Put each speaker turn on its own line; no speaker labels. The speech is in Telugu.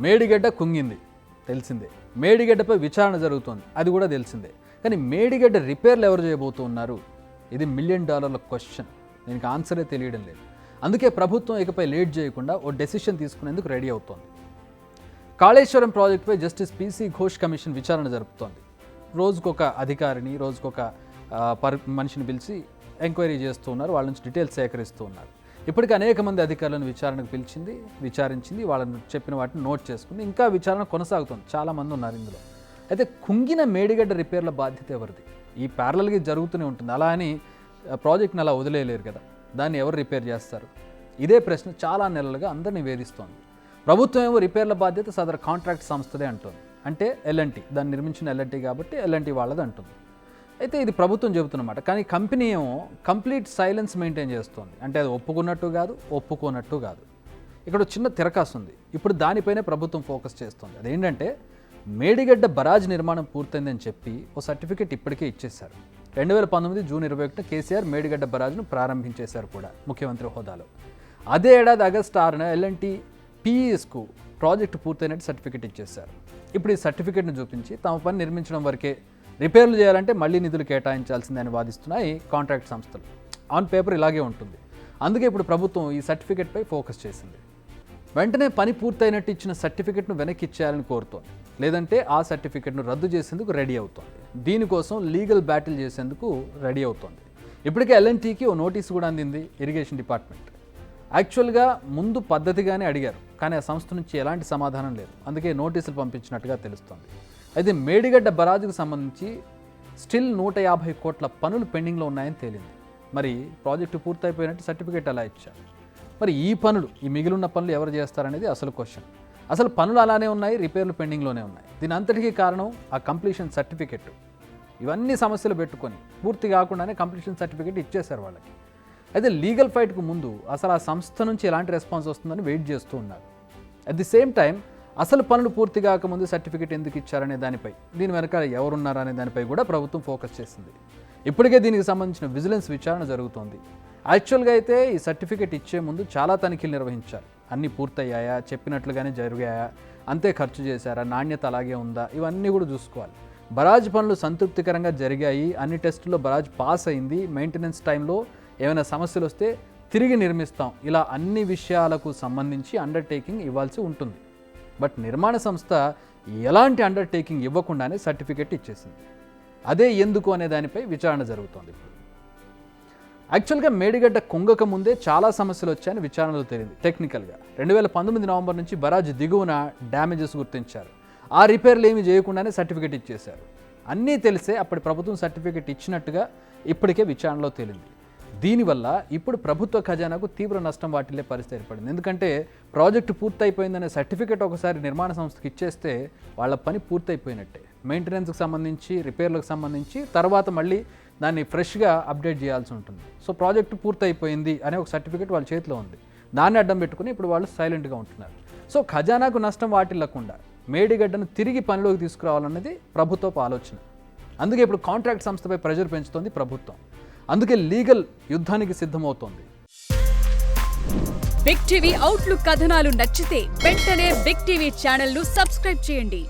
మేడిగడ్డ కుంగింది తెలిసిందే, మేడిగడ్డపై విచారణ జరుగుతోంది అది కూడా తెలిసిందే. కానీ మేడిగడ్డ రిపేర్లు ఎవరు చేయబోతున్నారు, ఇది $1 మిలియన్ క్వశ్చన్. దీనికి ఆన్సరే తెలియడం లేదు. అందుకే ప్రభుత్వం ఇకపై లేట్ చేయకుండా ఓ డెసిషన్ తీసుకునేందుకు రెడీ అవుతోంది. కాళేశ్వరం ప్రాజెక్టుపై జస్టిస్ పీసీ ఘోష్ కమిషన్ విచారణ జరుపుతోంది. రోజుకొక అధికారిని, రోజుకొక మనిషిని పిలిచి ఎంక్వైరీ చేస్తూ ఉన్నారు, వాళ్ళ నుంచి డీటెయిల్స్ సేకరిస్తూ ఉన్నారు. ఇప్పటికీ అనేక మంది అధికారులను విచారణకు విచారించింది, వాళ్ళని చెప్పిన వాటిని నోట్ చేసుకుంది. ఇంకా విచారణ కొనసాగుతుంది, చాలామంది ఉన్నారు ఇందులో. అయితే కుంగిన మేడిగడ్డ రిపేర్ల బాధ్యత ఎవరిది? ఈ ప్యారలల్గా జరుగుతూనే ఉంటుంది. అలా అని ప్రాజెక్ట్ని అలా వదిలేయలేరు కదా, దాన్ని ఎవరు రిపేర్ చేస్తారు? ఇదే ప్రశ్న చాలా నెలలుగా అందరినీ వేధిస్తోంది. ప్రభుత్వం ఏమో రిపేర్ల బాధ్యత సదరు కాంట్రాక్ట్ సంస్థదే అంటుంది, అంటే ఎల్ఎన్టీ, దాన్ని నిర్మించిన ఎల్ఎన్టీ కాబట్టి ఎల్ఎన్టీ వాళ్ళది అంటుంది. అయితే ఇది ప్రభుత్వం చెబుతున్నమాట. కానీ కంపెనీ ఏమో కంప్లీట్ సైలెన్స్ మెయింటైన్ చేస్తోంది, అంటే అది ఒప్పుకున్నట్టు కాదు, ఒప్పుకోనట్టు కాదు. ఇక్కడ చిన్న తిరకాసు ఉంది. ఇప్పుడు దానిపైనే ప్రభుత్వం ఫోకస్ చేస్తుంది. అదేంటంటే మేడిగడ్డ బరాజ్ నిర్మాణం పూర్తయిందని చెప్పి ఓ సర్టిఫికేట్ ఇప్పటికే ఇచ్చేశారు. 2019 జూన్ 21 కేసీఆర్ మేడిగడ్డ బరాజ్ను ప్రారంభించేశారు కూడా ముఖ్యమంత్రి హోదాలో. అదే ఏడాది ఆగస్టు 6న ఎల్ఎన్టీ పీఈఎస్కు ప్రాజెక్టు పూర్తయినట్టు సర్టిఫికేట్ ఇచ్చేశారు. ఇప్పుడు ఈ సర్టిఫికేట్ను చూపించి తమ పని నిర్మించడం వరకే, రిపేర్లు చేయాలంటే మళ్ళీ నిధులు కేటాయించాల్సిందని వాదిస్తున్నాయి కాంట్రాక్ట్ సంస్థలు. ఆన్ పేపర్ ఇలాగే ఉంటుంది. అందుకే ఇప్పుడు ప్రభుత్వం ఈ సర్టిఫికేట్పై ఫోకస్ చేసింది. వెంటనే పని పూర్తయినట్టు ఇచ్చిన సర్టిఫికేట్ను వెనక్కి ఇచ్చేయాలని కోరుతోంది, లేదంటే ఆ సర్టిఫికేట్ను రద్దు చేసేందుకు రెడీ అవుతోంది. దీనికోసం లీగల్ బ్యాటిల్ చేసేందుకు రెడీ అవుతోంది. ఇప్పటికే ఎల్ఎన్టీకి ఓ నోటీసు కూడా అందింది ఇరిగేషన్ డిపార్ట్మెంట్. యాక్చువల్గా ముందు పద్ధతిగానే అడిగారు, కానీ ఆ సంస్థ నుంచి ఎలాంటి సమాధానం లేదు. అందుకే నోటీసులు పంపించినట్టుగా తెలుస్తోంది. అయితే మేడిగడ్డ బరాజుకు సంబంధించి స్టిల్ 150 కోట్ల పనులు పెండింగ్లో ఉన్నాయని తేలింది. మరి ప్రాజెక్టు పూర్తయిపోయినట్టు సర్టిఫికేట్ అలా ఇచ్చారు. మరి ఈ మిగిలిన పనులు ఎవరు చేస్తారనేది అసలు క్వశ్చన్. అసలు పనులు అలానే ఉన్నాయి, రిపేర్లు పెండింగ్లోనే ఉన్నాయి. దీని అంతటికీ కారణం ఆ కంప్లీషన్ సర్టిఫికెట్. ఇవన్నీ సమస్యలు పెట్టుకొని పూర్తి కాకుండానే కంప్లీషన్ సర్టిఫికేట్ ఇచ్చేశారు వాళ్ళకి. అయితే లీగల్ ఫైట్కు ముందు అసలు ఆ సంస్థ నుంచి ఎలాంటి రెస్పాన్స్ వస్తుందని వెయిట్ చేస్తూ ఉన్నారు. అట్ ది సేమ్ టైం అసలు పనులు పూర్తి కాకముందు సర్టిఫికేట్ ఎందుకు ఇచ్చారనే దానిపై, దీని వెనకాల ఎవరున్నారనే దానిపై కూడా ప్రభుత్వం ఫోకస్ చేసింది. ఇప్పటికే దీనికి సంబంధించిన విజిలెన్స్ విచారణ జరుగుతోంది. యాక్చువల్గా అయితే ఈ సర్టిఫికేట్ ఇచ్చే ముందు చాలా తనిఖీలు నిర్వహించారు. అన్నీ పూర్తయ్యాయా, చెప్పినట్లుగానే జరిగాయా, అంతే ఖర్చు చేశారా, నాణ్యత అలాగే ఉందా, ఇవన్నీ కూడా చూసుకోవాలి. బరాజ్ పనులు సంతృప్తికరంగా జరిగాయి, అన్ని టెస్టుల్లో బరాజ్ పాస్ అయింది, మెయింటెనెన్స్ టైంలో ఏమైనా సమస్యలు వస్తే తిరిగి నిర్మిస్తాం, ఇలా అన్ని విషయాలకు సంబంధించి అండర్టేకింగ్ ఇవ్వాల్సి ఉంటుంది. బట్ నిర్మాణ సంస్థ ఎలాంటి అండర్టేకింగ్ ఇవ్వకుండానే సర్టిఫికేట్ ఇచ్చేసింది. అదే ఎందుకు అనే దానిపై విచారణ జరుగుతోంది. యాక్చువల్గా మేడిగడ్డ కుంగక ముందే చాలా సమస్యలు వచ్చాయని విచారణలో తేలింది. టెక్నికల్గా 2019 నవంబర్ నుంచి బరాజ్ దిగువన డ్యామేజెస్ గుర్తించారు. ఆ రిపేర్లు ఏమి చేయకుండానే సర్టిఫికేట్ ఇచ్చేశారు. అన్నీ తెలిసే అప్పటి ప్రభుత్వం సర్టిఫికేట్ ఇచ్చినట్టుగా ఇప్పటికే విచారణలో తేలింది. దీనివల్ల ఇప్పుడు ప్రభుత్వ ఖజానాకు తీవ్ర నష్టం వాటిల్లే పరిస్థితి ఏర్పడింది. ఎందుకంటే ప్రాజెక్టు పూర్తయిపోయిందనే సర్టిఫికేట్ ఒకసారి నిర్మాణ సంస్థకి ఇచ్చేస్తే వాళ్ళ పని పూర్తయిపోయినట్టే. మెయింటెనెన్స్కి సంబంధించి, రిపేర్లకు సంబంధించి తర్వాత మళ్ళీ దాన్ని ఫ్రెష్గా అప్డేట్ చేయాల్సి ఉంటుంది. సో ప్రాజెక్టు పూర్తయిపోయింది అనే ఒక సర్టిఫికేట్ వాళ్ళ చేతిలో ఉంది. దాన్ని అడ్డం పెట్టుకుని ఇప్పుడు వాళ్ళు సైలెంట్గా ఉంటున్నారు. సో ఖజానాకు నష్టం వాటిల్లకుండా మేడిగడ్డను తిరిగి పనిలోకి తీసుకురావాలన్నది ప్రభుత్వపు ఆలోచన. అందుకే ఇప్పుడు కాంట్రాక్ట్ సంస్థపై ప్రెషర్ పెంచుతోంది ప్రభుత్వం. అందుకే లీగల్ యుద్ధానికి సిద్ధమవుతోంది.
బిగ్ టీవీ అవుట్లుక్ కథనాలు నచ్చితే వెంటనే బిగ్ టీవీ ఛానల్ ను సబ్స్క్రైబ్ చేయండి.